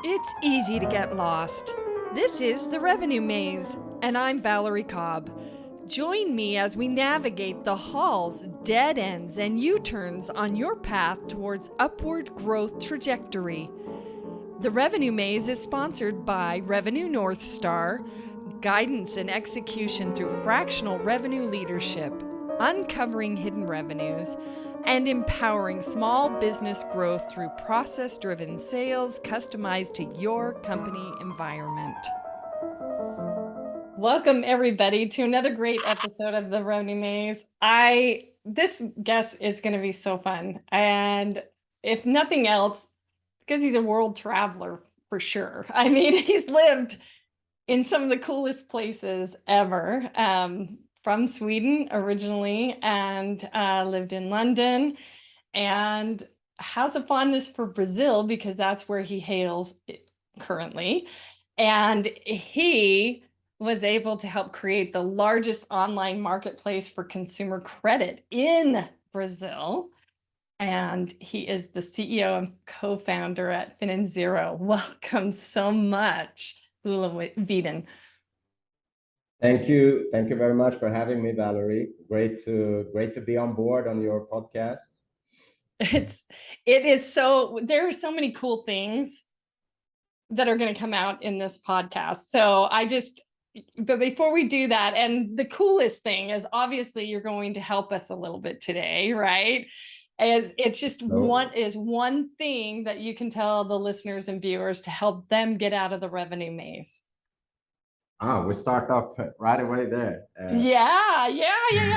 It's easy to get lost. This is The Revenue Maze, and I'm Valerie Cobb. Join me as we navigate the halls, dead ends, and U-turns on your path towards upward growth trajectory. The Revenue Maze is sponsored by Revenue North Star, guidance and execution through fractional revenue leadership, uncovering hidden revenues, and empowering small business growth through process-driven sales customized to your company environment. Welcome, everybody, to another great episode of The Revenue Maze. This guest is going to be so fun. And if nothing else, because he's a world traveler for sure. I mean, he's lived in some of the coolest places ever. From Sweden originally, and lived in London, and has a fondness for Brazil because that's where he hails currently. And he was able to help create the largest online marketplace for consumer credit in Brazil. And he is the CEO and co-founder at FinanZero. Welcome so much, Olle Widén. Thank you. Thank you very much for having me, Valerie. Great to be on board on your podcast. There are so many cool things that are going to come out in this podcast. But before we do that, and the coolest thing is obviously you're going to help us a little bit today, right? It's just one thing that you can tell the listeners and viewers to help them get out of the revenue maze. We start off right away there. Yeah.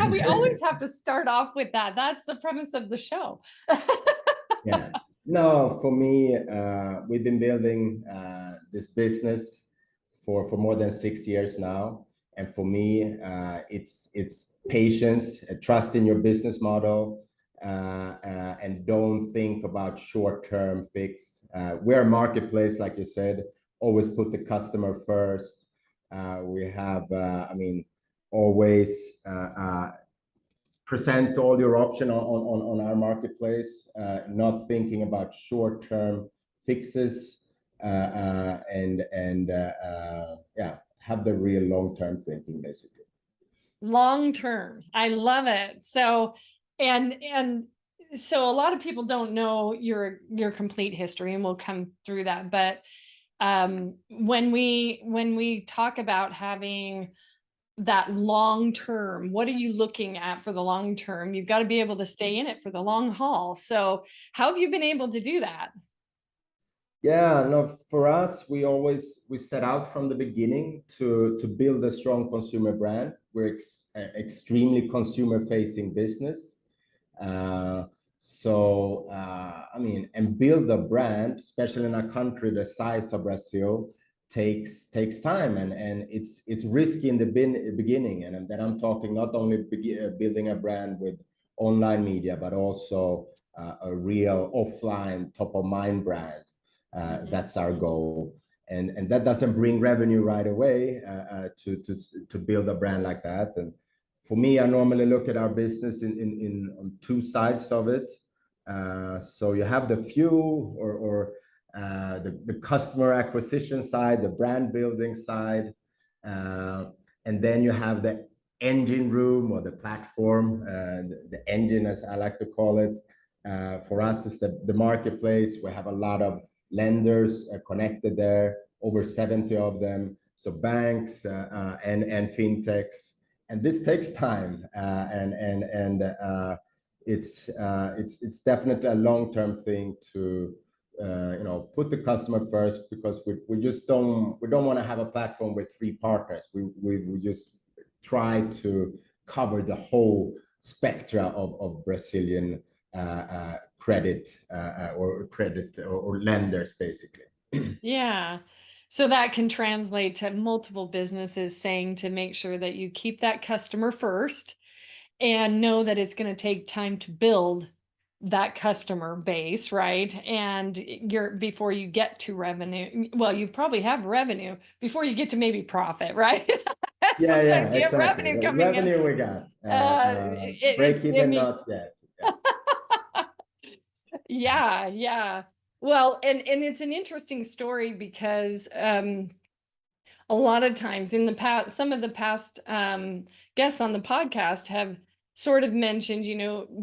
We always have to start off with that. That's the premise of the show. Yeah. No, for me, we've been building this business for more than 6 years now. And for me, it's patience, trust in your business model, and don't think about short-term fix. We're a marketplace, like you said, always put the customer first. We have, always present all your options on our marketplace, not thinking about short-term fixes, and have the real long-term thinking, basically. Long-term, I love it. So, so a lot of people don't know your complete history, and we'll come through that, but when we talk about having that long term, what are you looking at for the long term? You've got to be able to stay in it for the long haul. So how have you been able to do that? Yeah, no, for us, we set out from the beginning to build a strong consumer brand. We're extremely consumer facing business. And build a brand, especially in a country the size of Brazil, takes time, and it's risky in the beginning. And then I'm talking not only building a brand with online media, but also a real offline top of mind brand. That's our goal, and that doesn't bring revenue right away to build a brand like that. And for me, I normally look at our business on two sides of it. So you have the fuel or the customer acquisition side, the brand building side, and then you have the engine room or the platform, the engine, as I like to call it. For us, it's the marketplace. We have a lot of lenders connected there, over 70 of them. So banks and FinTechs. And this takes time, it's definitely a long-term thing to put the customer first, because we don't want to have a platform with 3 partners. We just try to cover the whole spectra of Brazilian credit or lenders, basically. Yeah. So that can translate to multiple businesses saying to make sure that you keep that customer first and know that it's going to take time to build that customer base, right? And before you get to revenue, well, you probably have revenue before you get to maybe profit, right? Sometimes you have revenue coming in. Revenue we got. Break even, not yet. Yeah. Well, and it's an interesting story because a lot of times in the past, some of the past guests on the podcast have sort of mentioned,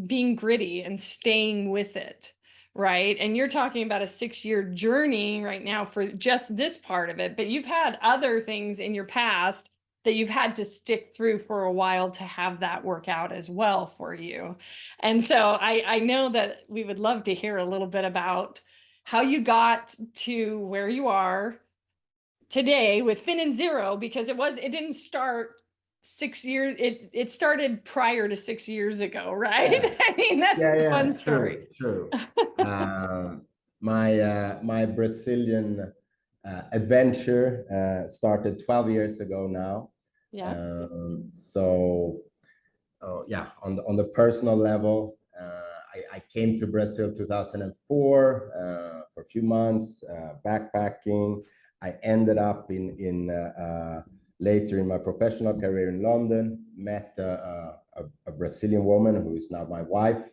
being gritty and staying with it, right? And you're talking about a 6-year journey right now for just this part of it, but you've had other things in your past that you've had to stick through for a while to have that work out as well for you. And so I know that we would love to hear a little bit about how you got to where you are today with FinanZero, because it didn't start 6 years, it started prior to 6 years ago, right? Yeah, I mean, that's the fun story. true, true. My Brazilian adventure started 12 years ago now. Yeah. So yeah, on the personal level, I came to Brazil 2004 for a few months backpacking. I ended up in later in my professional career in London, met a Brazilian woman who is now my wife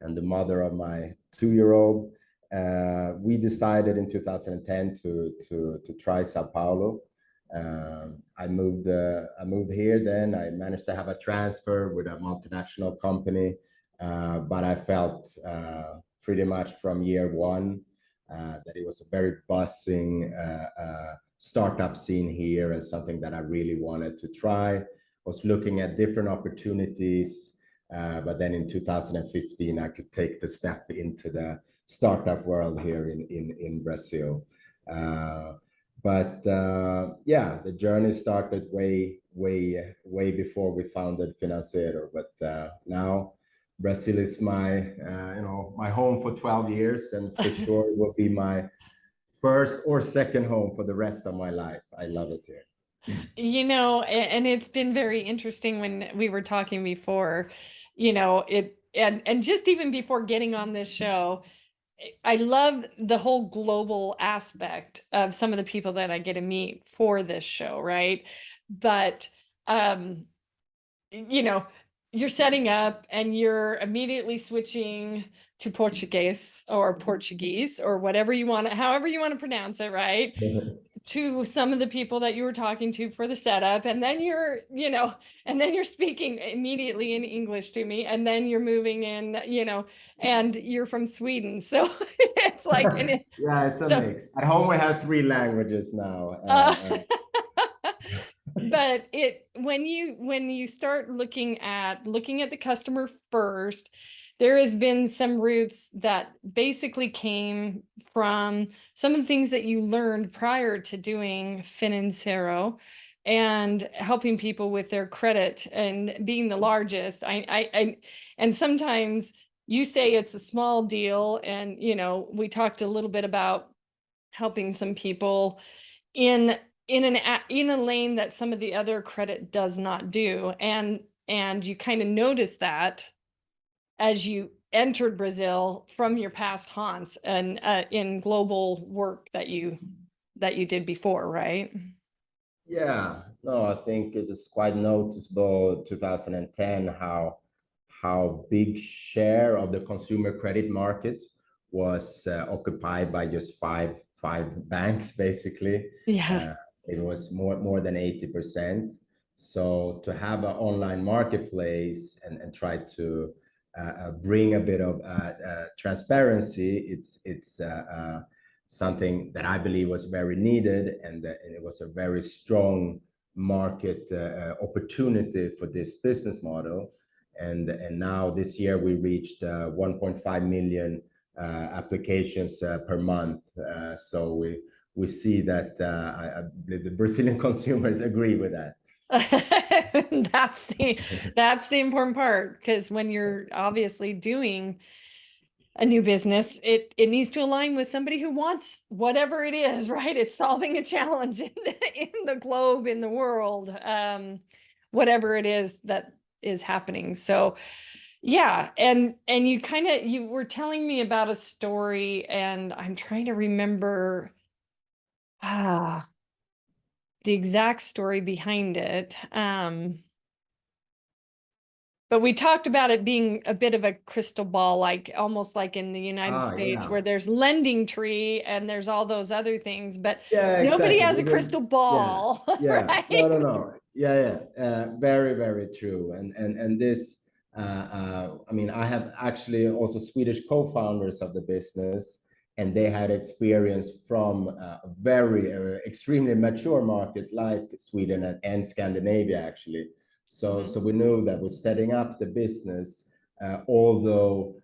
and the mother of my 2-year-old. We decided in 2010 to try Sao Paulo. I moved here. Then I managed to have a transfer with a multinational company, but I felt pretty much from year one that it was a very buzzing startup scene here and something that I really wanted to try. Was looking at different opportunities, but then in 2015 I could take the step into the startup world here in Brazil. Yeah, the journey started way before we founded FinanZero. But now Brazil is my home for 12 years, and for sure it will be my first or second home for the rest of my life. I love it here. And it's been very interesting when we were talking before, and just even before getting on this show, I love the whole global aspect of some of the people that I get to meet for this show, right? But um, you know, you're setting up and you're immediately switching to Portuguese or whatever you want to, however you want to pronounce it, right? To some of the people that you were talking to for the setup. And then and then you're speaking immediately in English to me. And then you're moving in, and you're from Sweden. So it's like, Yeah, it's a so, mix. At home, we have 3 languages now. uh, but when you start looking at the customer first, there has been some roots that basically came from some of the things that you learned prior to doing FinanZero and helping people with their credit and being the largest. And sometimes you say it's a small deal, and we talked a little bit about helping some people in in a lane that some of the other credit does not do. And you kind of notice that as you entered Brazil from your past haunts and in global work that you did before, right? Yeah, no, I think it is quite noticeable 2010 how big share of the consumer credit market was occupied by just five banks basically. Yeah. Uh, it was more than 80%. So to have an online marketplace and try to bring a bit of transparency, it's something that I believe was very needed, and it was a very strong market opportunity for this business model. And now this year we reached 1.5 million applications per month. So we see that I believe the Brazilian consumers agree with that. that's the that's the important part, because when you're obviously doing a new business, it needs to align with somebody who wants whatever it is, right? It's solving a challenge in the globe, in the world, whatever it is that is happening. So yeah, and you were telling me about a story, and I'm trying to remember ah the exact story behind it. But we talked about it being a bit of a crystal ball, like almost like in the United States, Yeah. where there's lending tree and there's all those other things, but Yeah, nobody exactly. has a crystal Yeah, ball, yeah. No, right? no, no. Yeah, yeah. Very, very true. And this, I mean, I have actually also Swedish co-founders of the business, and they had experience from a very extremely mature market like Sweden and Scandinavia, actually. So we knew that with setting up the business, although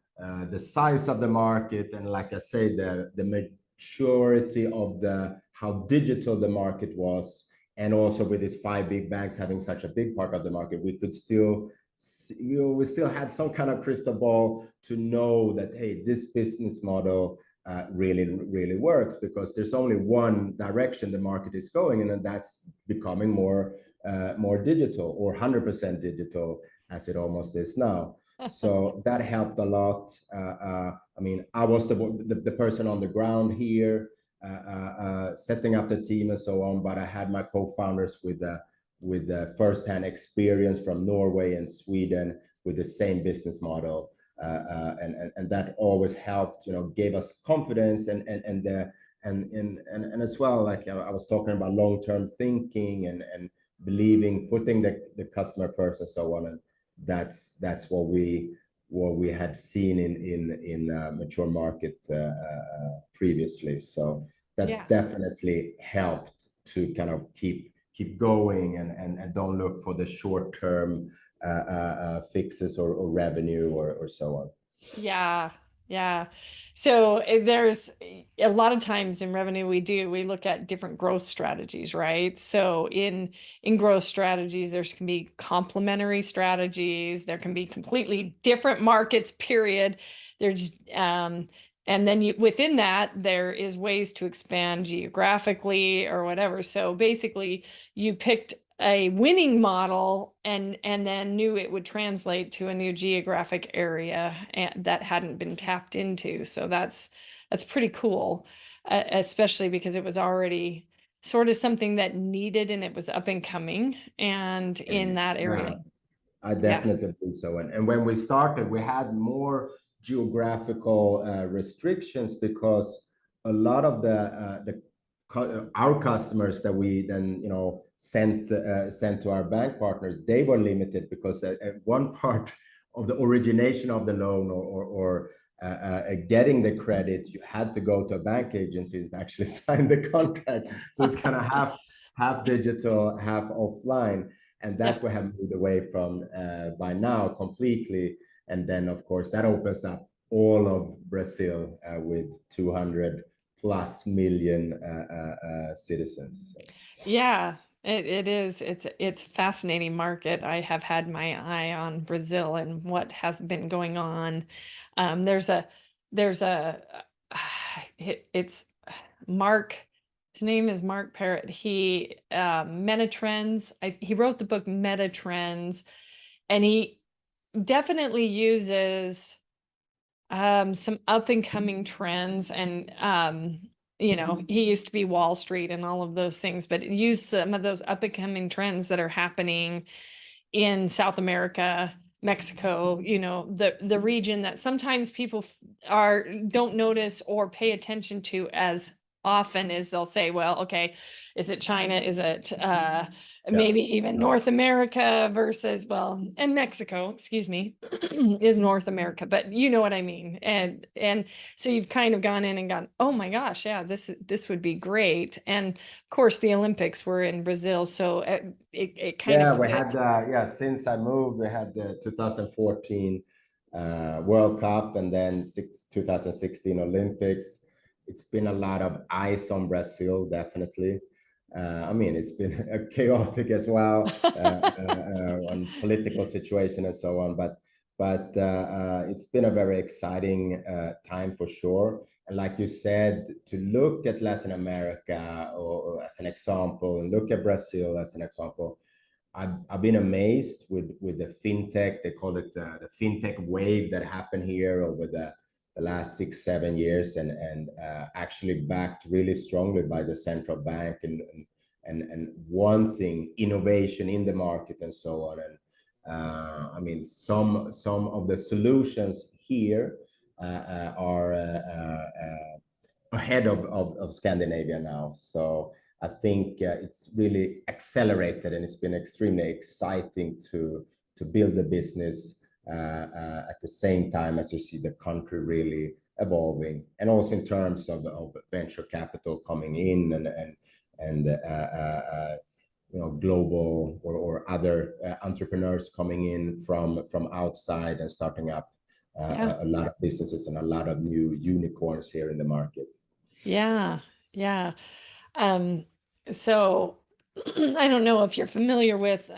the size of the market and, like I say, the maturity of the how digital the market was, and also with these five big banks having such a big part of the market, we could still, we still had some kind of crystal ball to know that, hey, this business model really works, because there's only one direction the market is going, and then that's becoming more digital, or 100% digital, as it almost is now. So that helped a lot. I mean, I was the person on the ground here, setting up the team and so on, but I had my co-founders with the first-hand experience from Norway and Sweden with the same business model, and that always helped, gave us confidence, and as well, like I was talking about long-term thinking and believing, putting the customer first and so on, and that's what we had seen in mature market previously. So that Yeah. definitely helped to kind of keep going, and don't look for the short term fixes or revenue or so on. Yeah, yeah. So there's a lot of times in revenue we look at different growth strategies, right? So in growth strategies, there's can be complementary strategies, there can be completely different markets, period. There's and then within that there is ways to expand geographically or whatever. So basically you picked a winning model and then knew it would translate to a new geographic area that hadn't been tapped into. So that's pretty cool, especially because it was already sort of something that needed and it was up and coming and in that area. Yeah, I Yeah. definitely believe so. And when we started, we had more geographical restrictions, because a lot of our customers that we then sent to our bank partners, they were limited, because at one part of the origination of the loan, or getting the credit, you had to go to a bank agency to actually sign the contract. So it's kind of half digital, half offline, and Yeah. that we have moved away from by now completely. And then, of course, that opens up all of Brazil with 200 plus million citizens. Yeah, it is. It's a fascinating market. I have had my eye on Brazil and what has been going on. There's a it's Mark. His name is Mark Parrott. He Meta Trends. He wrote the book Meta Trends, and he definitely uses some up and coming trends and he used to be Wall Street and all of those things, but use some of those up and coming trends that are happening in South America, Mexico, the region that sometimes people don't notice or pay attention to as often as they'll say, well, okay, is it China? Is it Yeah. maybe even North America versus, well, and Mexico, excuse me, is North America, but you know what I mean. And so you've kind of gone in and gone, oh my gosh, yeah, this would be great. And of course, the Olympics were in Brazil, so it kind of Yeah, we put it. had since I moved, we had the 2014 World Cup, and then 2016 Olympics. It's been a lot of eyes on Brazil, definitely. I mean, it's been chaotic as well, on political situation and so on, but it's been a very exciting time for sure. And like you said, to look at Latin America, or as an example, and look at Brazil as an example, I've been amazed with the fintech. They call it the fintech wave that happened here over the last 6 7 years, and actually backed really strongly by the central bank, and wanting innovation in the market and so on. I mean, some of the solutions here are ahead of Scandinavia now. So I think it's really accelerated, and it's been extremely exciting to build the business at the same time as you see the country really evolving, and also in terms of venture capital coming in, and you know, global or other entrepreneurs coming in from outside and starting up a lot of businesses and a lot of new unicorns here in the market. Yeah, yeah. So I don't know if you're familiar with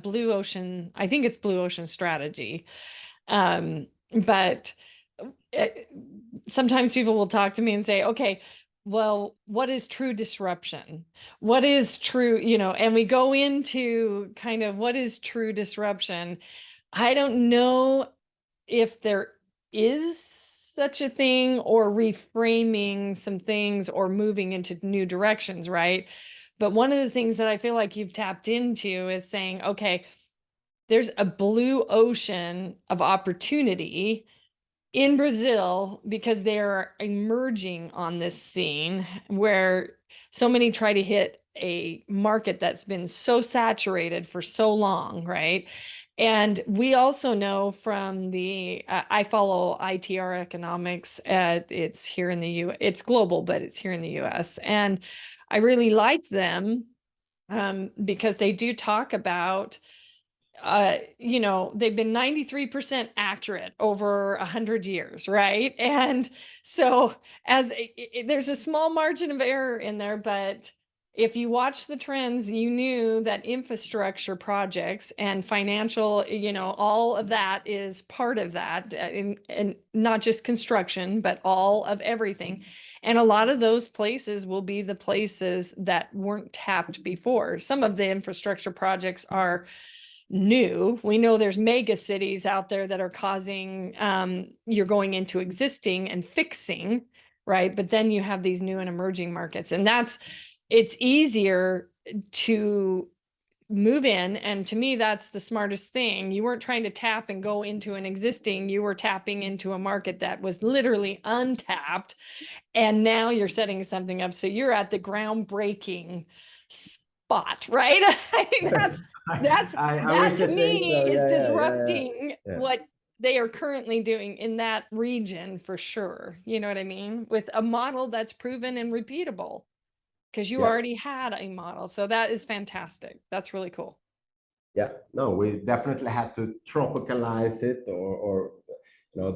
Blue Ocean. I think it's Blue Ocean Strategy. But uh, sometimes people will talk to me and say, okay, well, what is true disruption? What is true, and we go into kind of what is true disruption. I don't know if there is such a thing, or reframing some things or moving into new directions, right? But one of the things that I feel like you've tapped into is saying, okay, there's a blue ocean of opportunity in Brazil because they're emerging on this scene where so many try to hit a market that's been so saturated for so long, right? And we also know from I follow ITR economics. It's here in the it's global, but it's here in the US. And I really like them because they do talk about they've been 93% accurate over 100 years, right? And so there's a small margin of error in there, but if you watch the trends, you knew that infrastructure projects and financial, all of that is part of that, and not just construction, but all of everything. And a lot of those places will be the places that weren't tapped before. Some of the infrastructure projects are new. We know there's mega cities out there that are causing, you're going into existing and fixing, right? But then you have these new and emerging markets, and it's easier to move in. And to me, that's the smartest thing. You weren't trying to tap and go into an existing, you were tapping into a market that was literally untapped. And now you're setting something up. So you're at the groundbreaking spot, right? I mean, I that wish to to think so. me is Yeah. disrupting Yeah. what they are currently doing in that region for sure. You know what I mean? With a model that's proven and repeatable, because you Yeah. already had a model. So that is fantastic. That's really cool. Yeah. No, we definitely had to tropicalize it, or you know,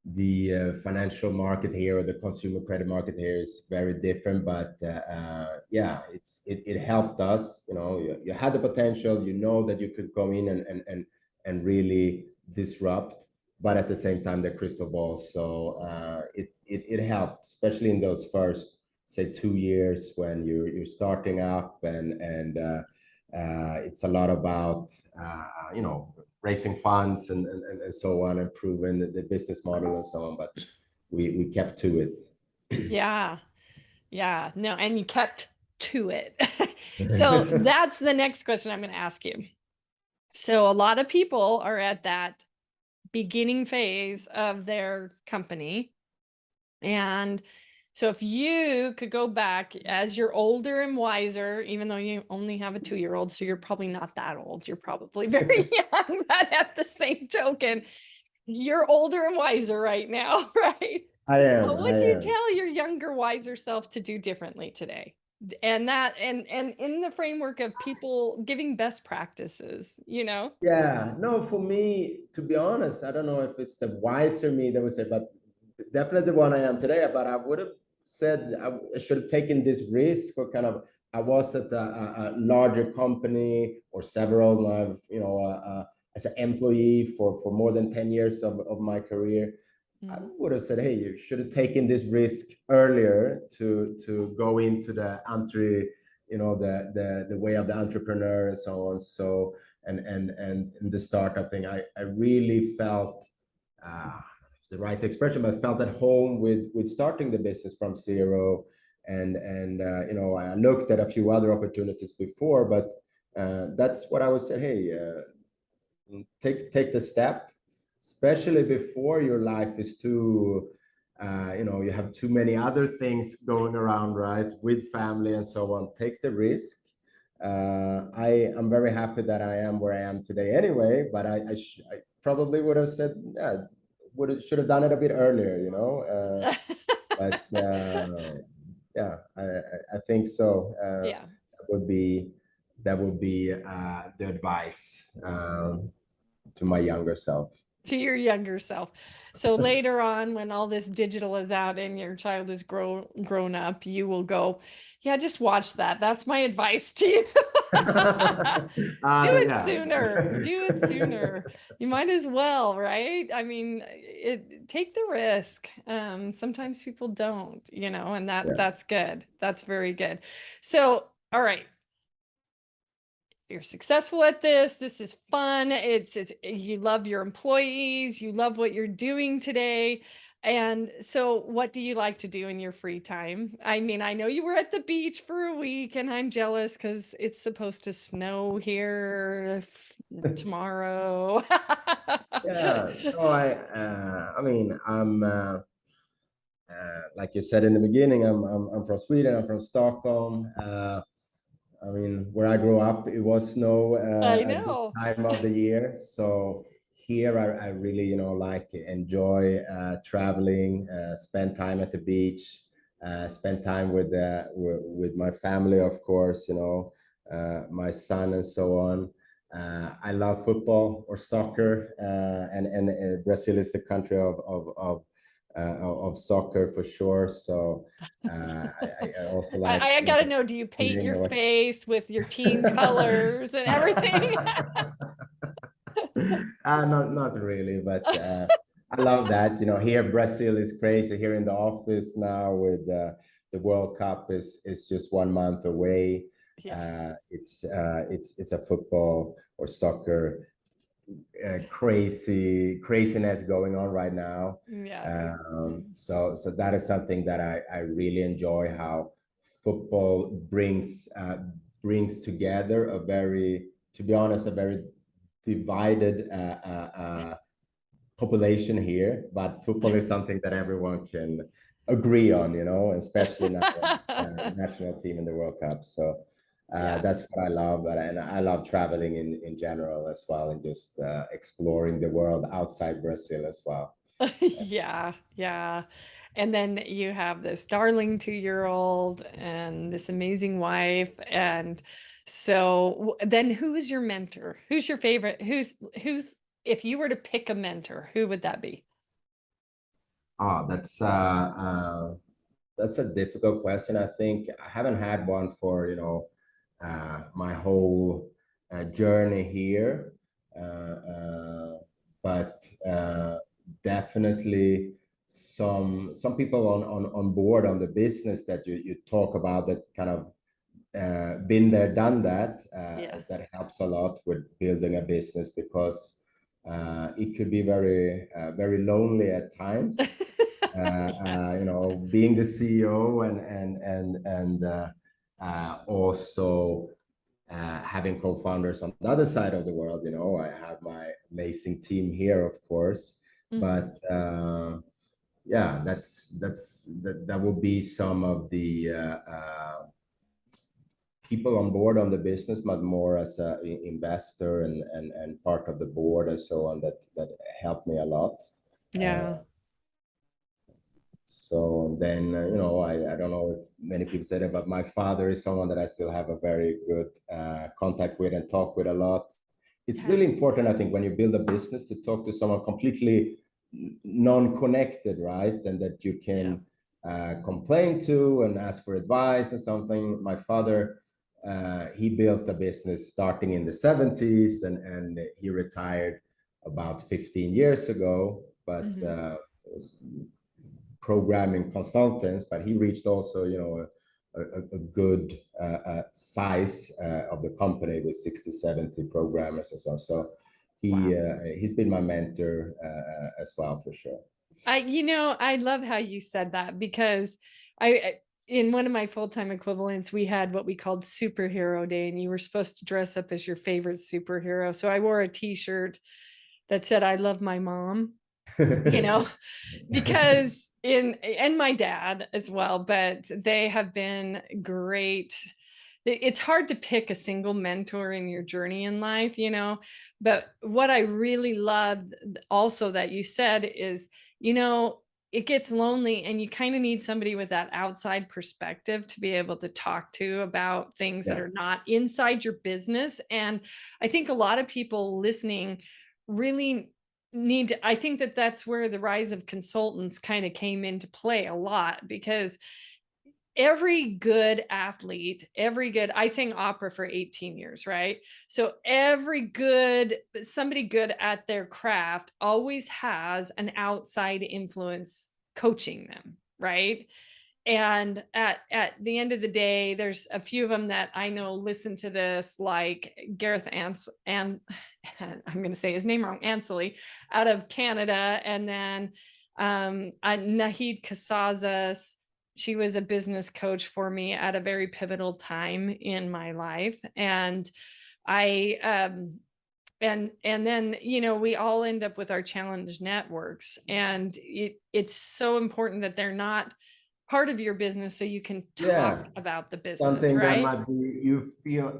the financial market here, or the consumer credit market here, is very different. But yeah, it helped us. You know, you had the potential. You know that you could go in and really disrupt, but at the same time, the crystal ball. So it helped, especially in those first, say, 2 years when you're starting up, and it's a lot about you know, raising funds and so on, and proving the business model and so on. But we kept to it. Yeah. Yeah. No, and you kept to it. So that's the next question I'm going to ask you. So a lot of people are at that beginning phase of their company. And so if you could go back as you're older and wiser, even though you only have a 2-year-old, so you're probably not that old, you're probably very young, but at the same token, you're older and wiser right now, right? I am. What I would you am. tell your younger, wiser self to do differently today? And in the framework of people giving best practices, Yeah. No, for me, to be honest, I don't know if it's the wiser me that would say, but definitely the one I am today. But I would have said I should have taken this risk, or kind of, I was at a larger company, or several, you know, as an employee for more than 10 years of my career. I would have said, hey, you should have taken this risk earlier to go into the entry, you know, the way of the entrepreneur and so on. So and in the startup thing, I really felt, the right expression, but felt at home with starting the business from zero. And you know, I looked at a few other opportunities before, but that's what I would say. Hey, take the step, especially before your life is too, you have too many other things going around, right? With family and so on. Take the risk. I am very happy that I am where I am today anyway, but I probably would have said, yeah, should have done it a bit earlier, but yeah, I think so. Yeah. That would be the advice to my younger self. To your younger self. So later on, when all this digital is out and your child is grown up, you will go, yeah, just watch that. That's my advice to you. Do it Yeah. sooner. Do it sooner. You might as well, right? I mean, take the risk. Sometimes people don't, and Yeah. that's good. That's very good. So, all right, you're successful at this. This is fun. It's you love your employees, you love what you're doing today. And so what do you like to do in your free time? I mean, I know you were at the beach for a week and I'm jealous because it's supposed to snow here tomorrow. Yeah. No, I mean, like you said in the beginning, I'm from Sweden. I'm from Stockholm. I mean, where I grew up, it was snow I at this know. time of the year. So here, I really, like enjoy traveling, spend time at the beach, spend time with my family, of course. My son and so on. I love football or soccer, and Brazil is the country of soccer for sure. So I also like I gotta know, do you paint hearing your what. face with your team colors and everything? Not really, but I love that. Here Brazil is crazy. Here in the office now with the World Cup is just 1 month away. Yeah. It's a football or soccer craziness going on right now. Yeah. So that is something that I really enjoy, how football brings together to be honest, a very divided population here, but football is something that everyone can agree on, especially now when it's the national team in the World Cup. So Yeah. that's what I love, and I love traveling in general as well, and just exploring the world outside Brazil as well. Yeah, yeah. And then you have this darling 2-year-old and this amazing wife. And so then who is your mentor? Who's your favorite? If you were to pick a mentor, who would that be? Ah, that's a difficult question. I think I haven't had one for my whole journey here, but definitely some people on board on the business that you talk about that kind of been there, done that. Yeah. That helps a lot with building a business, because it could be very lonely at times. Yes. Being the CEO and also having co-founders on the other side of the world. I have my amazing team here, of course, Mhm. but yeah, that will be some of the people on board on the business, but more as an investor and part of the board and so on, that helped me a lot. Yeah. So then, I don't know if many people say that, but my father is someone that I still have a very good contact with and talk with a lot. It's Yeah. really important, I think, when you build a business, to talk to someone completely non-connected, right? And that you Yeah. can complain to and ask for advice and something. My father, he built a business starting in the 70s, and he retired about 15 years ago, but Mhm. it was programming consultants, but he reached also, a good size of the company with 60, 70 programmers and so on. So Wow. he's been my mentor as well, for sure. I love how you said that because I in one of my full-time equivalents, we had what we called superhero day, and you were supposed to dress up as your favorite superhero. So I wore a t-shirt that said, I love my mom, you know, because and my dad as well, but they have been great. It's hard to pick a single mentor in your journey in life, you know, but what I really loved also that you said is, you know, it gets lonely and you kind of need somebody with that outside perspective to be able to talk to about things that Yeah. are not inside your business. And I think a lot of people listening really need to, I think that that's where the rise of consultants kind of came into play a lot, because every good athlete, every good, I sang opera for 18 years, right? So every good, somebody good at their craft always has an outside influence coaching them, right? And at the end of the day, there's a few of them that I know listen to this, like Gareth and I'm going to say his name wrong, Ansley, out of Canada, and then Nahid Casazas. She was a business coach for me at a very pivotal time in my life, and I and then, you know, we all end up with our challenge networks, and it's so important that they're not part of your business so you can Yeah. talk about the business, Something that right? might be you feel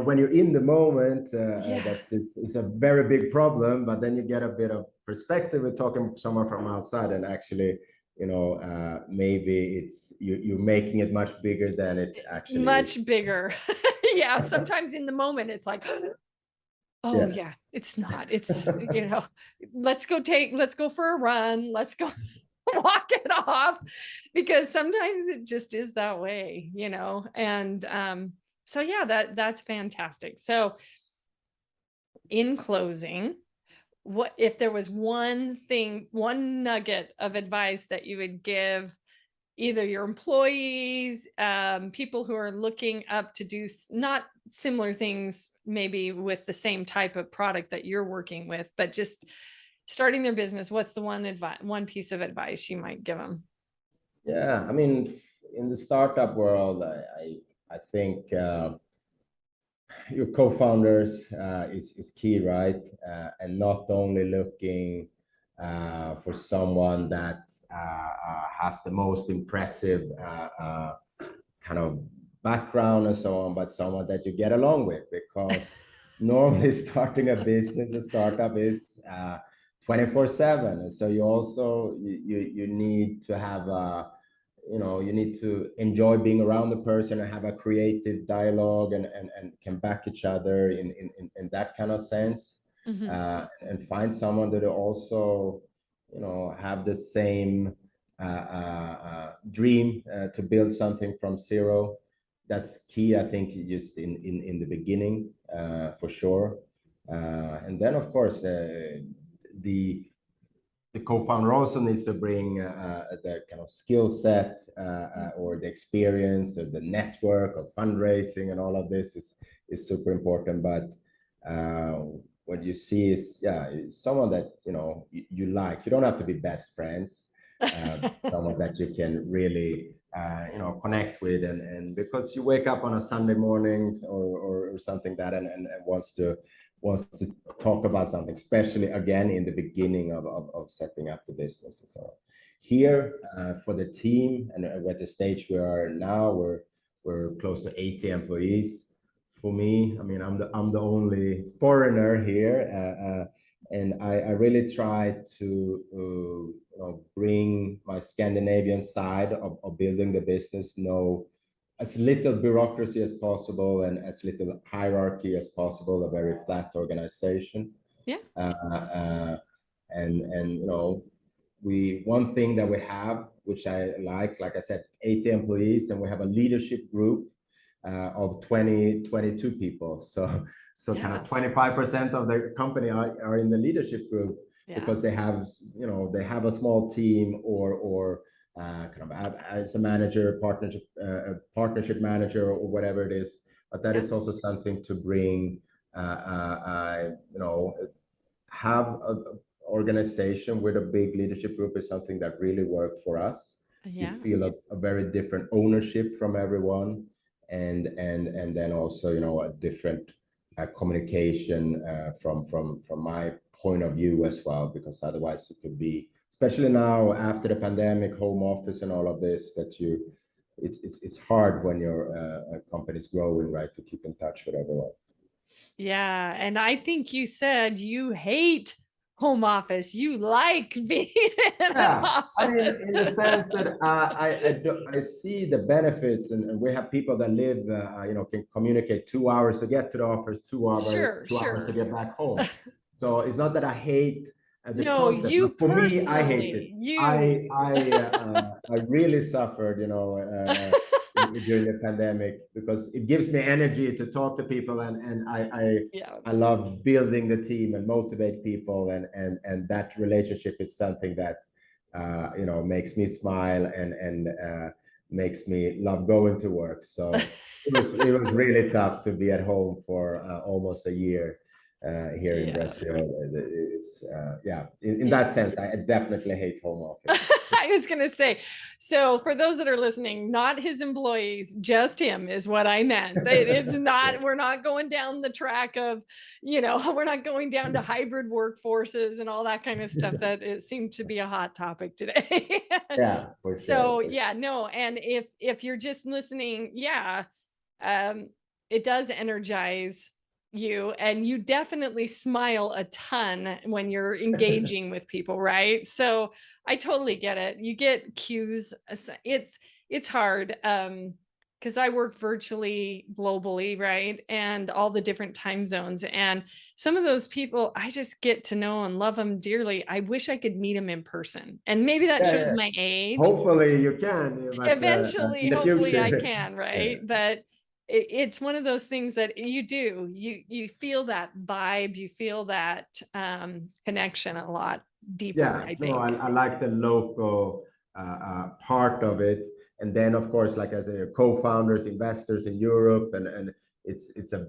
when you're in the moment, Yeah. that this is a very big problem, but then you get a bit of perspective with talking to someone from outside, and actually, maybe you're making it much bigger than it actually Much is. bigger. Yeah, sometimes in the moment it's like, oh Yeah. yeah, it's not. It's, you know, let's go for a run. Let's go walk it off, because sometimes it just is that way, you know. And so yeah, that's fantastic. So in closing, what if there was one thing, one nugget of advice that you would give either your employees, people who are looking up to do not similar things, maybe with the same type of product that you're working with, but just starting their business, what's the one piece of advice you might give them? Yeah, I mean, in the startup world, I think your co-founders is key, right? And not only looking for someone that has the most impressive kind of background and so on, but someone that you get along with, because normally starting a business, a startup is 24/7. And so you need to have you need to enjoy being around the person and have a creative dialogue, and can back each other in that kind of sense, Mhm. and find someone that also have the same dream to build something from zero. That's key, I think, just in the beginning, for sure. And then of course the the co-founder also needs to bring the kind of skill set, or the experience, or the network of fundraising, and all of this is super important. But uh, what you see is, yeah, someone that you like. You don't have to be best friends. Someone that you can really connect with, and because you wake up on a Sunday morning or something that, and wants to talk about something, especially again in the beginning of setting up the business. So here, for the team, and at the stage we are now, we're close to 80 employees. For me, I mean, I'm the only foreigner here, and I really try to bring my Scandinavian side of building the business. Know as little bureaucracy as possible and as little hierarchy as possible, a very flat organization. Yeah. And we one thing that we have, which I like I said, 80 employees, and we have a leadership group of 22 people. So kind of Yeah. 25% of the company are in the leadership group, Yeah. because they have a small team, or kind of as a manager, partnership manager, or whatever it is. But that Yeah. is also something to bring. Have a organization with a big leadership group is something that really worked for us. You Yeah. feel a very different ownership from everyone, and then also, you know, a different communication from my point of view as well, because otherwise it could be, especially now after the pandemic, home office and all of this, that you it's hard when your company's growing, right, to keep in touch with everyone. Yeah. And I think you said you hate home office. You like being in an Yeah, I mean, office. in the sense that I see the benefits, and we have people that live, you know, can communicate 2 hours to get to the office, Sure, 2 hours to sure. get back home. So it's not that I hate the No, concept, you but for me, I hate it. personally, you. I really suffered, you know, during the pandemic, because it gives me energy to talk to people, and Yeah. I love building the team and motivate people, and that relationship is something that you know, makes me smile, and makes me love going to work. So it was really tough to be at home for almost a year here in Yeah. Brazil. It's yeah, in that sense, I definitely hate home office. I was going to say, so for those that are listening, not his employees, just him is what I meant. It's not, we're not going down the track of, we're not going down to hybrid workforces and all that kind of stuff that it seemed to be a hot topic today. Yeah, for sure. So yeah, no. And if you're just listening, yeah, um, it does energize you, and you definitely smile a ton when you're engaging with people, right? So I totally get it. You get cues. It's hard because I work virtually globally, right? And all the different time zones, and some of those people I just get to know and love them dearly. I wish I could meet them in person, and maybe that Yeah, shows yeah. my age. Hopefully you can, but Eventually, in the hopefully I future, can, yeah. right? But it's one of those things that you feel that vibe, you feel that connection a lot deeper, Yeah, I no, think. I like the local part of it, and then of course, like as a co-founders, investors in Europe, and it's a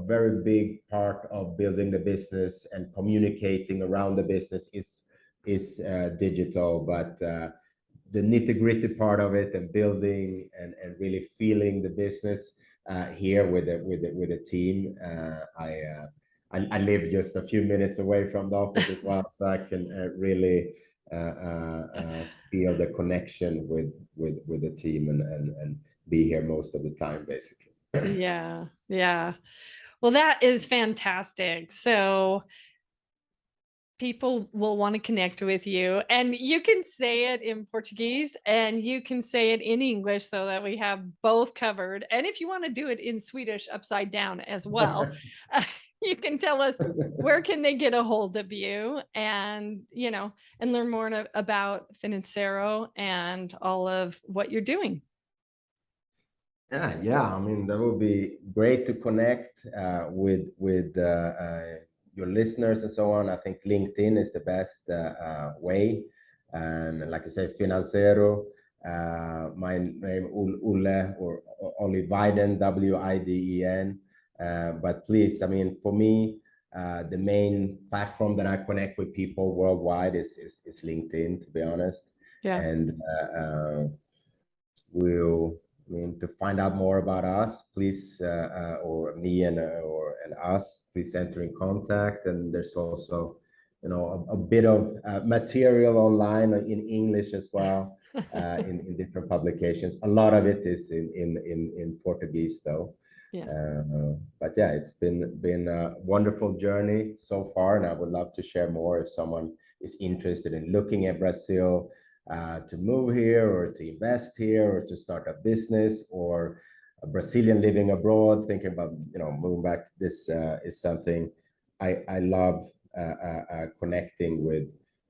very big part of building the business and communicating around the business is digital, but the nitty-gritty part of it, and building and really feeling the business here with the team. I live just a few minutes away from the office as well, so I can really feel the connection with the team, and be here most of the time, basically. Yeah, yeah. Well, that is fantastic. So people will want to connect with you, and you can say it in Portuguese and you can say it in English so that we have both covered. And if you want to do it in Swedish upside down as well, you can tell us where can they get a hold of you, and and learn more about FinanZero and all of what you're doing. Yeah. I mean, that would be great to connect with your listeners and so on. I think LinkedIn is the best way. And like I say, FinanZero. My name Ulle, or Olle Widén, Widén. But please, I mean, for me, the main platform that I connect with people worldwide is LinkedIn, to be honest. Yeah. And we'll, I mean, to find out more about us, please, or me and us, please enter in contact. And there's also, you know, a bit of material online in English as well, in different publications. A lot of it is in Portuguese, though. Yeah. But yeah, it's been a wonderful journey so far, and I would love to share more if someone is interested in looking at Brazil, to move here, or to invest here, or to start a business, or a Brazilian living abroad thinking about, moving back. This is something I love, connecting with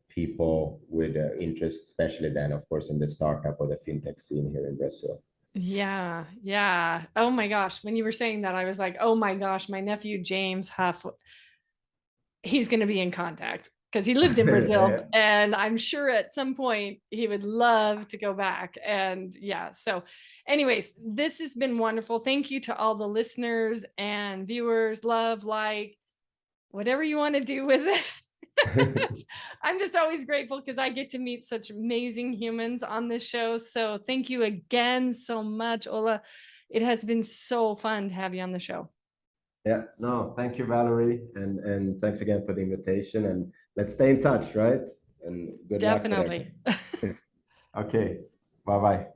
people with interest, especially then, of course, in the startup or the fintech scene here in Brazil. Yeah, yeah. Oh my gosh. When you were saying that, I was like, oh my gosh, my nephew James Huff, he's going to be in contact because he lived in Brazil. And I'm sure at some point he would love to go back. And yeah. So, anyways, this has been wonderful. Thank you to all the listeners and viewers. Love, like, whatever you want to do with it. I'm just always grateful because I get to meet such amazing humans on this show. So thank you again so much, Ola. It has been so fun to have you on the show. Yeah, no, thank you, Valerie, and thanks again for the invitation. And let's stay in touch, right? And good luck with Definitely. everything. Okay, bye-bye.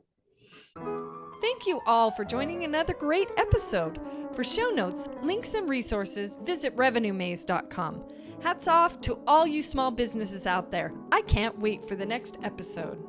Thank you all for joining another great episode. For show notes, links, and resources, visit revenuemaze.com. Hats off to all you small businesses out there. I can't wait for the next episode.